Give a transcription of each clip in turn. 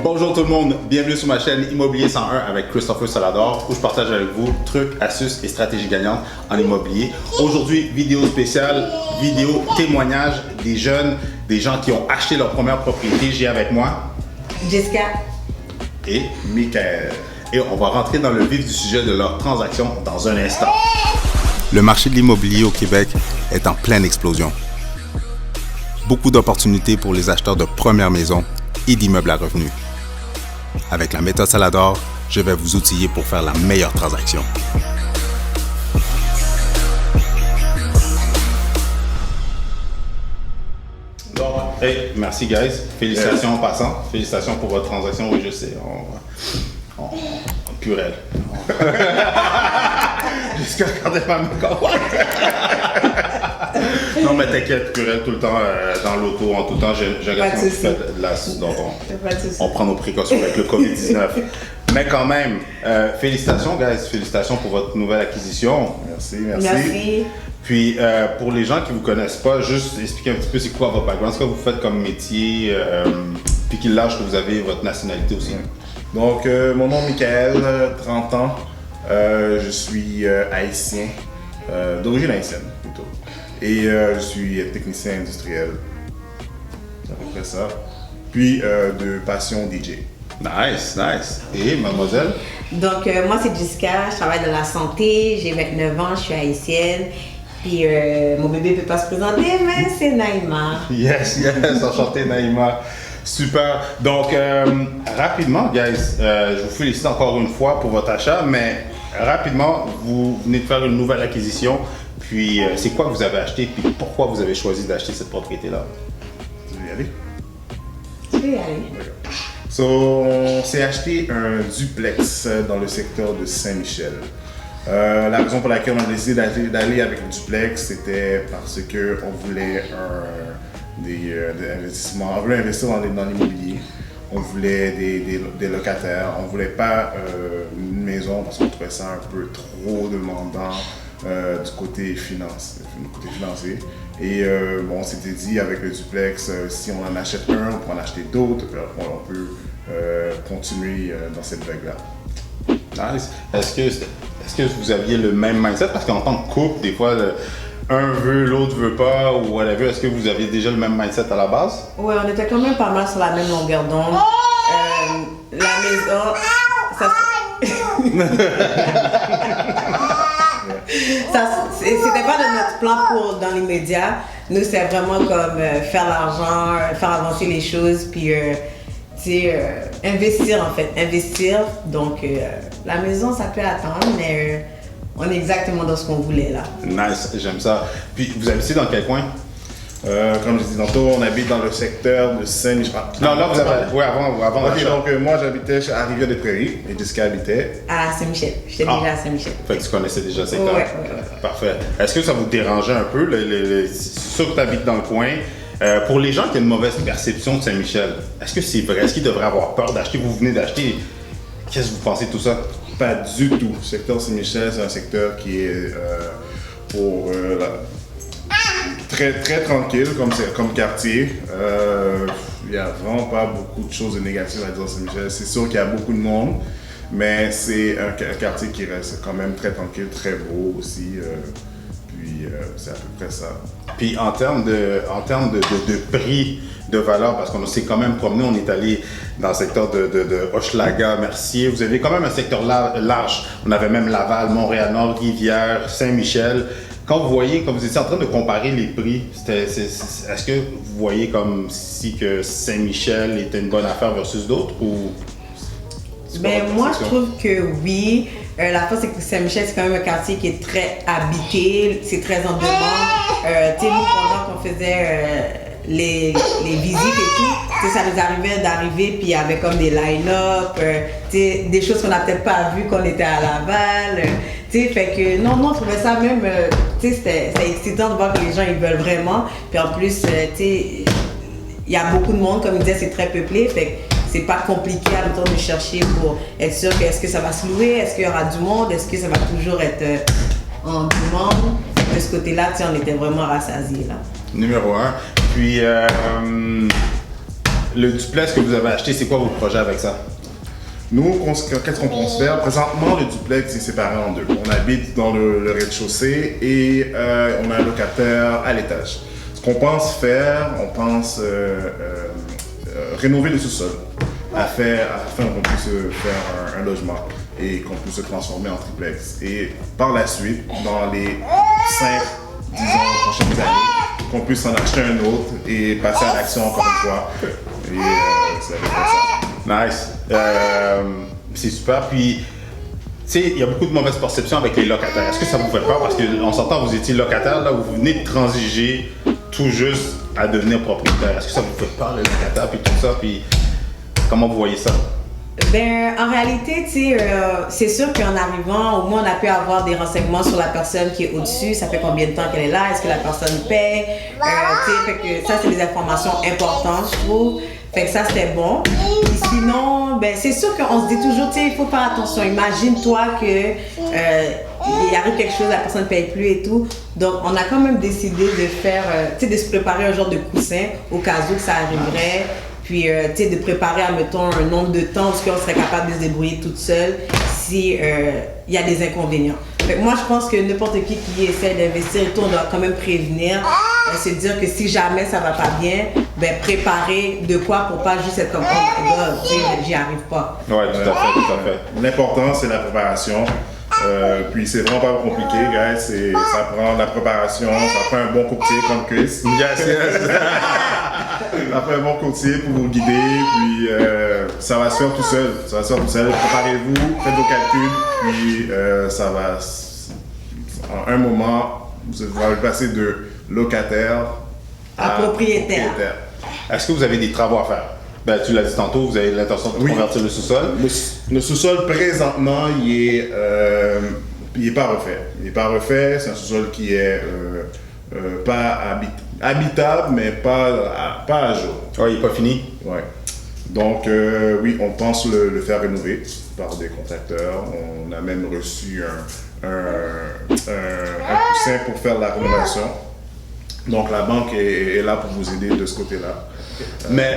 Bonjour tout le monde, bienvenue sur ma chaîne Immobilier 101 avec Christopher Salador où je partage avec vous trucs, astuces et stratégies gagnantes en immobilier. Aujourd'hui, vidéo spéciale, vidéo témoignage des jeunes, des gens qui ont acheté leur première propriété. J'ai avec moi Jessica et Michael. Et on va rentrer dans le vif du sujet de leur transaction dans un instant. Le marché de l'immobilier au Québec est en pleine explosion. Beaucoup d'opportunités pour les acheteurs de première maison et d'immeubles à revenus. Avec la méthode Salador, je vais vous outiller pour faire la meilleure transaction. Donc, hey, merci guys. Félicitations en passant. Félicitations pour votre transaction. Oui, je sais. On purelle. Jusqu'à regarder ma micro. Non, mais t'inquiète, purelle tout le temps dans l'auto, en tout temps. J'ai réussi donc on prend nos précautions avec le COVID-19. Mais quand même, félicitations, guys. Félicitations pour votre nouvelle acquisition. Merci. Puis, pour les gens qui ne vous connaissent pas, juste expliquer un petit peu c'est quoi votre background, ce que vous faites comme métier, puis quel âge que vous avez, votre nationalité aussi. Donc, mon nom est Michael, 30 ans. Je suis haïtien, d'origine haïtienne plutôt. Et je suis technicien industriel. C'est à peu près ça. Puis, de passion DJ. Nice. Et mademoiselle? Donc, moi, c'est Jessica, je travaille dans la santé, j'ai 29 ans, je suis haïtienne. Puis, mon bébé ne peut pas se présenter, mais c'est Naïma. Yes, enchanté Naïma. Super. Donc, rapidement, guys, je vous félicite encore une fois pour votre achat, mais rapidement, vous venez de faire une nouvelle acquisition. Puis, c'est quoi que vous avez acheté, puis pourquoi vous avez choisi d'acheter cette propriété-là? Tu veux y aller? Tu veux y aller? So, on s'est acheté un duplex dans le secteur de Saint-Michel. La raison pour laquelle on a décidé d'aller avec le duplex, c'était parce qu'on voulait des investissements, on voulait investir dans l'immobilier, on voulait des locataires, on voulait pas une maison parce qu'on trouvait ça un peu trop demandant du côté financier. Et on s'était dit avec le duplex, si on en achète un, on peut en acheter d'autres, on peut continuer dans cette vague-là. Nice. Est-ce que vous aviez le même mindset? Parce qu'en tant que couple, des fois, un veut, l'autre veut pas, ou whatever. Est-ce que vous aviez déjà le même mindset à la base? Oui, on était quand même pas mal sur la même longueur d'onde. La maison, c'était pas de notre plan dans l'immédiat. Nous, c'est vraiment comme faire l'argent, faire avancer les choses, puis investir en fait. Donc, la maison, ça peut attendre, mais on est exactement dans ce qu'on voulait là. Nice, j'aime ça. Puis, vous habitez dans quel coin? Comme je disais tantôt, on habite dans le secteur de Saint-Michel. Non, là, vous avez... Oui, avant Ok, donc moi, j'habitais à Rivière-des-Prairies et Jessica habitait à Saint-Michel. J'étais déjà à Saint-Michel. Fait que tu connaissais déjà le secteur? Ouais. Parfait. Est-ce que ça vous dérangeait un peu? C'est sûr que tu habites dans le coin. Pour les gens qui ont une mauvaise perception de Saint-Michel, est-ce que c'est vrai? Est-ce qu'ils devraient avoir peur d'acheter? Vous venez d'acheter. Qu'est-ce que vous pensez de tout ça? Pas du tout. Le secteur Saint-Michel, c'est un secteur qui est très, très tranquille comme quartier. Il n'y a vraiment pas beaucoup de choses négatives à dire Saint-Michel. C'est sûr qu'il y a beaucoup de monde, mais c'est un quartier qui reste quand même très tranquille, très beau aussi. Puis c'est à peu près ça. Puis en termes de prix, de valeur, parce qu'on s'est quand même promené, on est allé dans le secteur de Hochelaga, Mercier. Vous avez quand même un secteur large. On avait même Laval, Montréal-Nord, Rivière, Saint-Michel. Quand vous étiez en train de comparer les prix, est-ce que vous voyez comme si que Saint-Michel était une bonne affaire versus d'autres ou? Ben moi je trouve que oui. La force c'est que Saint-Michel c'est quand même un quartier qui est très habité, c'est très en demande. Tu sais, nous pendant qu'on faisait les visites et tout, ça nous arrivait d'arriver puis il y avait comme des line-up, des choses qu'on n'a peut-être pas vues quand on était à Laval. Fait que non, on trouvait ça même, c'était excitant de voir que les gens ils veulent vraiment. Puis en plus, il y a beaucoup de monde, comme il disait, c'est très peuplé. Fait que c'est pas compliqué à le temps de chercher pour être sûr que est-ce que ça va se louer, est-ce qu'il y aura du monde, est-ce que ça va toujours être en demande. De ce côté-là, on était vraiment rassasiés là. Numéro 1. Puis le duplex que vous avez acheté, c'est quoi vos projets avec ça? Nous, qu'est-ce qu'on pense faire? Présentement, le duplex est séparé en deux. On habite dans le rez-de-chaussée et on a un locataire à l'étage. Ce qu'on pense faire, on pense rénover le sous-sol afin qu'on puisse faire un logement et qu'on puisse se transformer en triplex. Et par la suite, dans les 5-10 ans prochaines années, qu'on puisse en acheter un autre et passer à l'action encore une fois. Et ça va être ça. Nice. C'est super. Puis, tu sais, il y a beaucoup de mauvaises perceptions avec les locataires. Est-ce que ça vous fait peur? Parce qu'on s'entend, vous étiez locataire, là, vous venez de transiger tout juste à devenir propriétaire. Est-ce que ça vous fait peur, les locataires, puis tout ça? Puis, comment vous voyez ça? Ben, en réalité, tu sais, c'est sûr qu'en arrivant, au moins, on a pu avoir des renseignements sur la personne qui est au-dessus. Ça fait combien de temps qu'elle est là? Est-ce que la personne paie? Tu sais, fait que ça, c'est des informations importantes, je trouve. Fait que ça, c'était bon. Puis sinon, ben, c'est sûr qu'on se dit toujours, tu sais, il faut faire attention. Imagine-toi que il arrive quelque chose, la personne ne paye plus et tout. Donc, on a quand même décidé de faire, tu sais, de se préparer un genre de coussin au cas où que ça arriverait. Puis, tu sais, de préparer, admettons, un nombre de temps où on serait capable de se débrouiller toute seule si il y a des inconvénients. Fait que moi, je pense que n'importe qui essaie d'investir et tout, on doit quand même prévenir, se dire que si jamais ça va pas bien, ben préparer de quoi pour pas juste être comme oh my god, tu sais, j'y arrive pas. Ouais, tout à fait. L'important, c'est la préparation. Puis c'est vraiment pas compliqué, guys. Ça prend de la préparation, ça prend un bon courtier comme Chris. Yes, yes. Ça prend un bon courtier pour vous guider, puis ça va se faire tout seul. Ça va se faire tout seul. Préparez-vous, faites vos calculs, puis ça va. En un moment, vous allez passer de locataire à propriétaire. Est-ce que vous avez des travaux à faire? Ben, tu l'as dit tantôt, vous avez l'intention de convertir le sous-sol. Le sous-sol, présentement, il est pas refait. Il n'est pas refait, c'est un sous-sol qui est pas habitable, mais pas à jour. Ouais, il n'est pas fini? Ouais. Donc, oui, on pense le faire rénover par des contracteurs. On a même reçu un coussin pour faire la rénovation. Donc, la banque est là pour vous aider de ce côté-là. Mais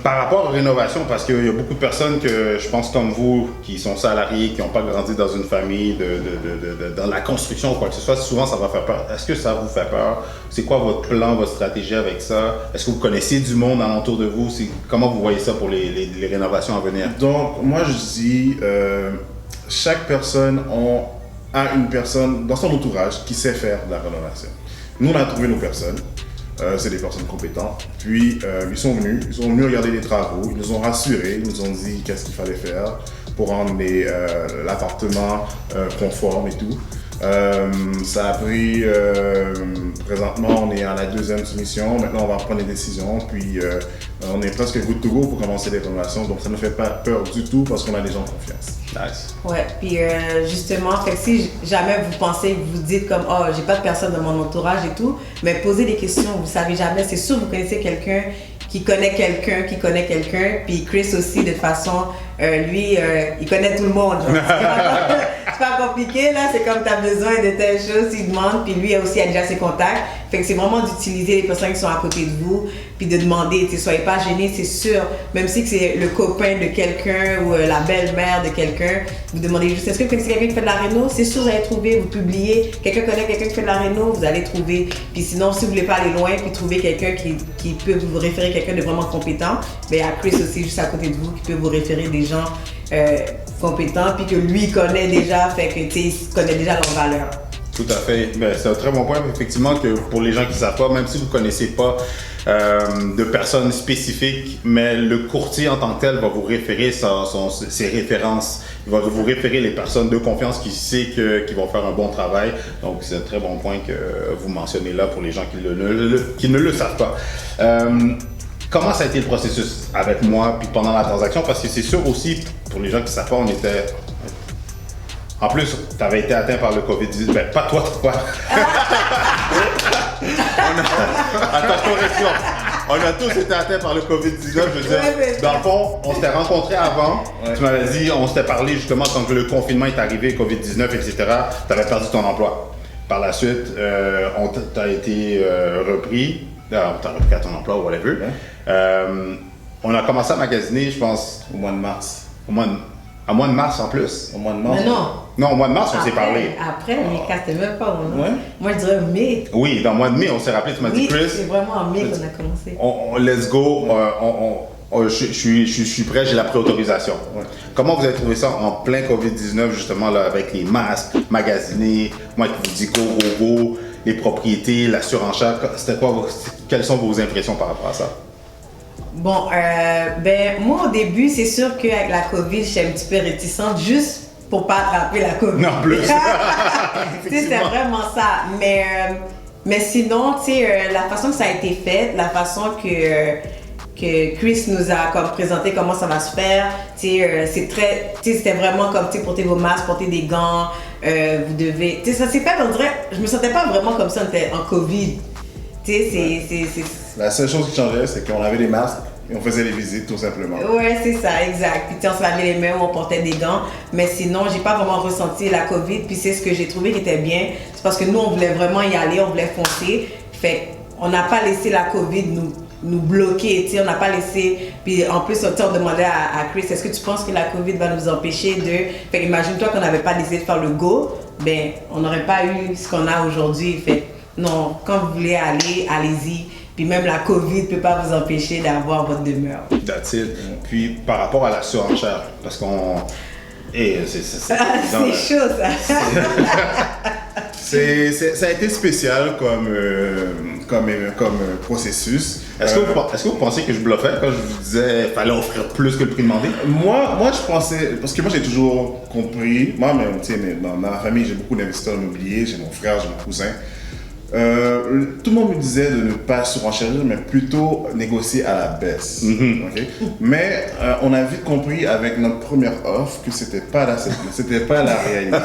par rapport aux rénovations, parce qu'il y a beaucoup de personnes que je pense comme vous, qui sont salariés, qui n'ont pas grandi dans une famille, dans la construction ou quoi que ce soit, souvent ça va faire peur. Est-ce que ça vous fait peur? C'est quoi votre plan, votre stratégie avec ça? Est-ce que vous connaissez du monde alentour de vous? Comment vous voyez ça pour les rénovations à venir? Donc, moi je dis, chaque personne a une personne dans son entourage qui sait faire de la rénovation. Nous, on a trouvé nos personnes. C'est des personnes compétentes. Puis, ils sont venus regarder les travaux, ils nous ont rassurés, ils nous ont dit qu'est-ce qu'il fallait faire pour rendre l'appartement conforme et tout. Ça a pris, présentement, on est à la 2e soumission. Maintenant, on va prendre les décisions. Puis, on est presque good to go pour commencer les rénovations. Donc, ça ne fait pas peur du tout parce qu'on a des gens de confiance. Nice. Ouais, puis justement, fait que si jamais vous pensez, vous dites comme oh, j'ai pas de personne dans mon entourage et tout, mais posez des questions. Vous savez jamais, c'est sûr, vous connaissez quelqu'un qui connaît quelqu'un, puis Chris aussi, de toute façon, lui, il connaît tout le monde. C'est pas compliqué, là, c'est comme tu as besoin de telle chose, il demande, puis lui aussi a déjà ses contacts. Fait que c'est vraiment d'utiliser les personnes qui sont à côté de vous, puis de demander, soyez pas gênés, c'est sûr, même si c'est le copain de quelqu'un ou la belle-mère de quelqu'un, vous demandez juste, est-ce que vous connaissez quelqu'un qui fait de la réno? C'est sûr, vous allez trouver, vous publiez, quelqu'un connaît quelqu'un qui fait de la réno, vous allez trouver. Puis sinon, si vous voulez pas aller loin, puis trouver quelqu'un qui peut vous référer quelqu'un de vraiment compétent, ben il y a Chris aussi juste à côté de vous qui peut vous référer des gens compétents, puis que lui connaît déjà, fait que il connaît déjà leurs valeurs. Tout à fait. Ben, c'est un très bon point. Effectivement, que pour les gens qui ne savent pas, même si vous ne connaissez pas de personnes spécifiques, mais le courtier en tant que tel va vous référer ses références. Il va vous référer les personnes de confiance qui sait qu'ils vont faire un bon travail. Donc, c'est un très bon point que vous mentionnez là pour les gens qui ne le savent pas. Comment ça a été le processus avec moi puis pendant la transaction? Parce que c'est sûr aussi, pour les gens qui ne savent pas, on était... En plus, tu avais été atteint par le COVID-19. Ben, pas toi. Attention, correction. On a tous été atteints par le COVID-19. Je veux dire, dans le fond, on s'était rencontrés avant. Ouais. Tu m'avais dit, on s'était parlé justement quand le confinement est arrivé, COVID-19, etc. Tu avais perdu ton emploi. Par la suite, tu as été repris. Tu as repris à ton emploi ou whatever. Ouais. on a commencé à magasiner, je pense, Au mois de mars. au mois de mars en plus. Au mois de mars. Mais non. Non, au mois de mars, on s'est parlé. Après, mais c'était même pas au mois. Ouais. Moi, je dirais mai. Oui, dans le mois de mai, on s'est rappelé, tu m'as dit, Oui, Chris, c'est vraiment en mai qu'on a commencé. let's go, je suis prêt, j'ai la préautorisation. Ouais. Comment vous avez trouvé ça en plein COVID-19, justement, là, avec les masques, magasiner, moi qui vous dis go, les propriétés, la surenchère, quelles sont vos impressions par rapport à ça? Bon, ben, moi, au début, c'est sûr qu'avec la COVID, j'étais un petit peu réticente, juste pour pas attraper la COVID. Non, plus. Tu sais, c'est vraiment ça. Mais sinon, tu sais, la façon que ça a été fait, la façon que Chris nous a comme présenté comment ça va se faire, tu sais, c'était vraiment comme, tu sais, porter vos masques, porter des gants, vous devez, tu sais, ça s'est fait, on dirait, je me sentais pas vraiment comme ça, on était en COVID. Tu sais, c'est... La seule chose qui changeait, c'est qu'on avait des masques et on faisait les visites, tout simplement. Ouais, c'est ça, exact. Puis tu sais, on se lavait les mains, on portait des gants. Mais sinon, j'ai pas vraiment ressenti la COVID. Puis c'est ce que j'ai trouvé qui était bien. C'est parce que nous, on voulait vraiment y aller, on voulait foncer. Fait on n'a pas laissé la COVID nous bloquer, tu sais, on n'a pas laissé. Puis en plus, on demandait à Chris, est-ce que tu penses que la COVID va nous empêcher de... Fait imagine-toi qu'on n'avait pas décidé de faire le go, ben on n'aurait pas eu ce qu'on a aujourd'hui. Fait non, quand vous voulez aller, allez-y. Puis même la COVID ne peut pas vous empêcher d'avoir votre demeure. That's it. Puis par rapport à la surenchère, parce qu'on... C'est chaud ça. Ça a été spécial comme processus. Est-ce que vous pensez que je bluffais quand je vous disais qu'il fallait offrir plus que le prix demandé? Moi, je pensais, parce que moi j'ai toujours compris, moi-même, tu sais, dans ma famille, j'ai beaucoup d'investisseurs immobiliers, j'ai mon frère, j'ai mon cousin. Tout le monde me disait de ne pas surenchérir, mais plutôt négocier à la baisse. Okay? Mais on a vite compris avec notre première offre que c'était pas la réalité.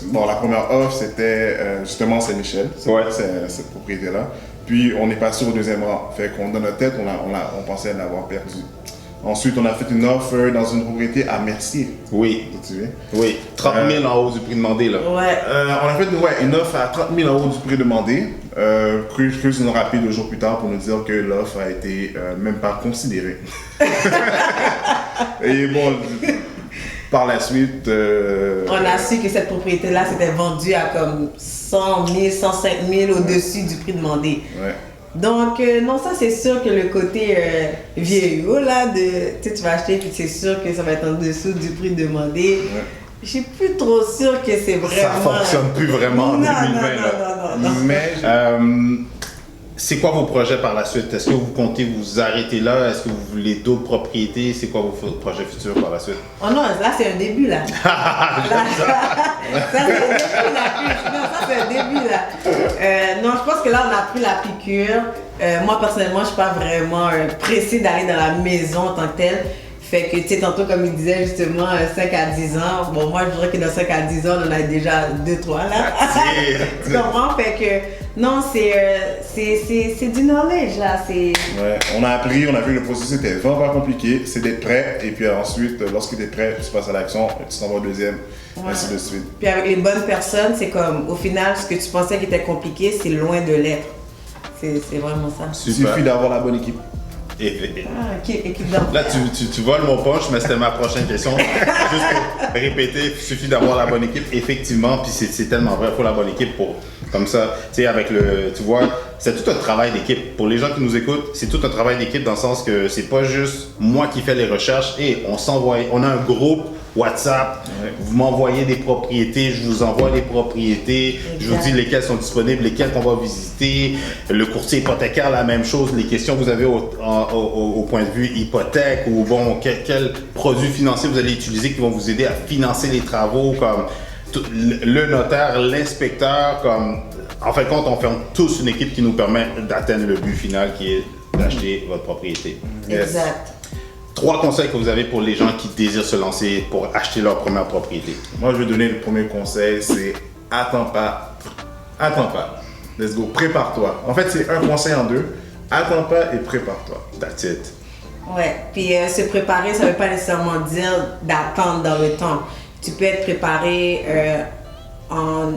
Bon, la première offre c'était justement Saint-Michel, cette propriété-là. Puis on est passé au deuxième rang. Fait qu'on dans notre tête, on pensait l'avoir perdu. Ensuite, on a fait une offre dans une propriété à Mercier. Oui. Oui, 30 000 en haut du prix demandé, là. Ouais. On a fait une offre à 30 000 en haut du prix demandé. Chris nous a rappelé 2 jours plus tard pour nous dire que l'offre a été même pas considérée. Et bon, par la suite... on a su que cette propriété-là s'était vendue à comme 100 000, 105 000 au-dessus du prix demandé. Ouais. Donc, non, ça c'est sûr que le côté vieillot là, tu vas acheter puis c'est sûr que ça va être en dessous du prix demandé. Ouais. Je suis plus trop sûre que c'est vraiment... Ça fonctionne plus vraiment en 2020. Non. Mais c'est quoi vos projets par la suite? Est-ce que vous comptez vous arrêter là? Est-ce que vous voulez d'autres propriétés? C'est quoi vos projets futurs par la suite? Oh non, là c'est un début là. Ça c'est un début là. Non, ça c'est un début là. Non, je pense que là on a pris la piqûre. Moi personnellement, je suis pas vraiment pressée d'aller dans la maison en tant que telle. Fait que, tu sais, tantôt, comme il disait, justement, 5 à 10 ans, bon, moi, je dirais que dans 5 à 10 ans, on en a déjà 2-3, là. Tu comprends? Fait que, non, c'est du knowledge, là, ouais, on a appris, on a vu que le processus était vraiment pas compliqué, c'est d'être prêt, et puis ensuite, lorsque tu es prêt, tu passes à l'action, tu t'en vas au deuxième, ainsi de suite. Puis avec les bonnes personnes, c'est comme, au final, ce que tu pensais qui était compliqué, c'est loin de l'être. C'est vraiment ça. Il suffit d'avoir la bonne équipe. Équipe d'enfants. Là, tu voles mon punch, mais c'était ma prochaine question. Juste pour répéter, il suffit d'avoir la bonne équipe. Effectivement, puis c'est tellement vrai, il faut la bonne équipe pour, comme ça, tu sais, avec tu vois, c'est tout un travail d'équipe. Pour les gens qui nous écoutent, c'est tout un travail d'équipe dans le sens que c'est pas juste moi qui fais les recherches et on a un groupe WhatsApp, vous m'envoyez des propriétés, je vous envoie les propriétés, je vous dis lesquelles sont disponibles, lesquelles qu'on va visiter, le courtier hypothécaire, la même chose, les questions que vous avez au point de vue hypothèque ou bon, quel produit financier vous allez utiliser qui vont vous aider à financer les travaux, comme le notaire, l'inspecteur, comme en fin de compte, on forme tous une équipe qui nous permet d'atteindre le but final qui est d'acheter votre propriété. Exact. 3 conseils que vous avez pour les gens qui désirent se lancer pour acheter leur première propriété. Moi, je vais donner le premier conseil, c'est attends pas. Let's go, prépare-toi. En fait, c'est un conseil en 2. Attends pas et prépare-toi. That's it. Ouais, puis se préparer, ça veut pas nécessairement dire d'attendre dans le temps. Tu peux être préparé en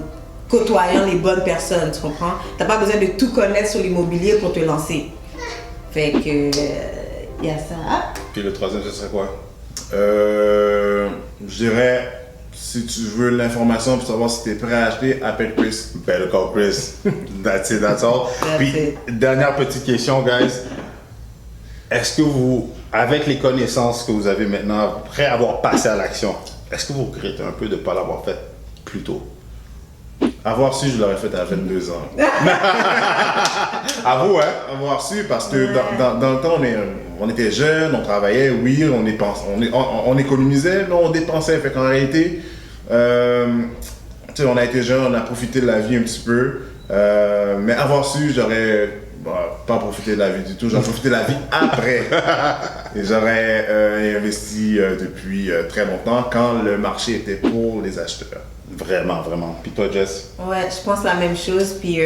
côtoyant les bonnes personnes, tu comprends? T'as pas besoin de tout connaître sur l'immobilier pour te lancer. Fait que, il y a ça. Puis le troisième, ce serait quoi? Je dirais, si tu veux l'information pour savoir si tu es prêt à acheter, appelle Chris. Better call Chris. That's it, that's all. Puis, dernière petite question, guys. Est-ce que vous, avec les connaissances que vous avez maintenant, après avoir passé à l'action, est-ce que vous regrettez un peu de ne pas l'avoir fait plus tôt? Avoir su, je l'aurais fait à 22 ans. À vous, hein? Avoir su, parce que dans le temps, on était jeunes, on travaillait, oui, on économisait, mais on dépensait. Fait qu'en réalité, tu sais, on a été jeunes, on a profité de la vie un petit peu. Mais avoir su, j'aurais pas profité de la vie du tout, j'aurais profité de la vie après. Et j'aurais investi depuis très longtemps quand le marché était pour les acheteurs. Vraiment, vraiment. Puis toi, Jess? Ouais, je pense la même chose. Puis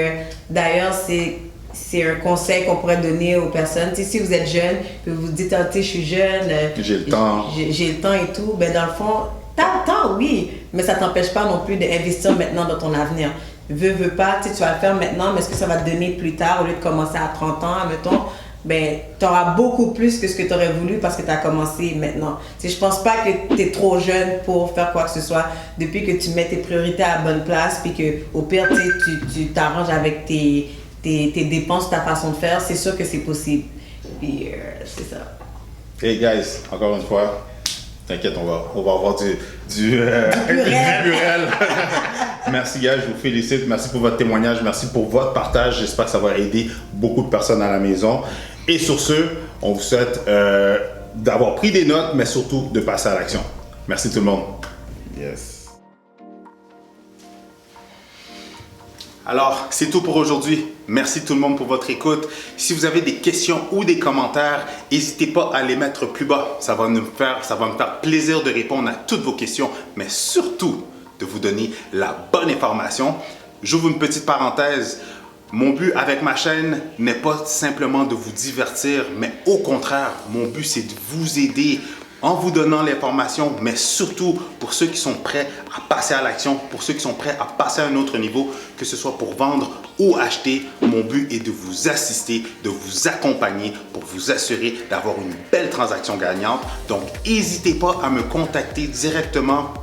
d'ailleurs, c'est un conseil qu'on pourrait donner aux personnes. Tu sais, si vous êtes jeune, puis vous vous dites, ah, tu sais, je suis jeune, j'ai le temps. J'ai le temps et tout. Ben dans le fond, t'as le temps, oui, mais ça t'empêche pas non plus d'investir maintenant dans ton avenir. Veux pas, tu sais, tu vas le faire maintenant, mais est-ce que ça va te donner plus tard, au lieu de commencer à 30 ans, mettons, ben, tu auras beaucoup plus que ce que tu aurais voulu parce que tu as commencé maintenant. Tu sais, je pense pas que tu es trop jeune pour faire quoi que ce soit depuis que tu mets tes priorités à la bonne place, puis que au pire, tu t'arranges avec tes dépenses, ta façon de faire, c'est sûr que c'est possible. Puis c'est ça. Hey guys, encore une fois, t'inquiète, on va avoir du pluriel. Merci gars, je vous félicite. Merci pour votre témoignage. Merci pour votre partage. J'espère que ça va aider beaucoup de personnes à la maison. Et sur ce, on vous souhaite d'avoir pris des notes, mais surtout de passer à l'action. Merci tout le monde. Yes. Alors, c'est tout pour aujourd'hui. Merci tout le monde pour votre écoute. Si vous avez des questions ou des commentaires, n'hésitez pas à les mettre plus bas. Ça va me faire plaisir de répondre à toutes vos questions, mais surtout de vous donner la bonne information. J'ouvre une petite parenthèse. Mon but avec ma chaîne n'est pas simplement de vous divertir, mais au contraire, mon but c'est de vous aider en vous donnant l'information, mais surtout pour ceux qui sont prêts à passer à l'action, pour ceux qui sont prêts à passer à un autre niveau, que ce soit pour vendre ou acheter. Mon but est de vous assister, de vous accompagner pour vous assurer d'avoir une belle transaction gagnante. Donc, n'hésitez pas à me contacter directement.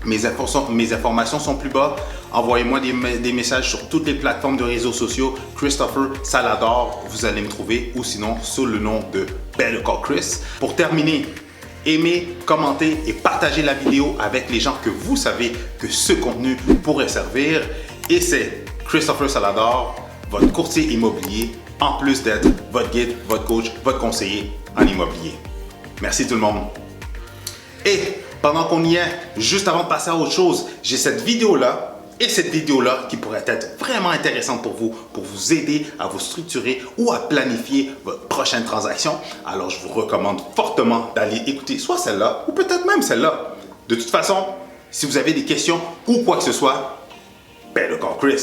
Mes informations sont plus bas. Envoyez-moi des messages sur toutes les plateformes de réseaux sociaux. Christopher Salador, vous allez me trouver, ou sinon sous le nom de Better Call Chris. Pour terminer, aimez, commentez et partagez la vidéo avec les gens que vous savez que ce contenu pourrait servir. Et c'est Christopher Salador, votre courtier immobilier, en plus d'être votre guide, votre coach, votre conseiller en immobilier. Merci tout le monde. Et pendant qu'on y est, juste avant de passer à autre chose, j'ai cette vidéo-là et cette vidéo-là qui pourrait être vraiment intéressante pour vous aider à vous structurer ou à planifier votre prochaine transaction. Alors, je vous recommande fortement d'aller écouter soit celle-là ou peut-être même celle-là. De toute façon, si vous avez des questions ou quoi que ce soit, Better Call Chris.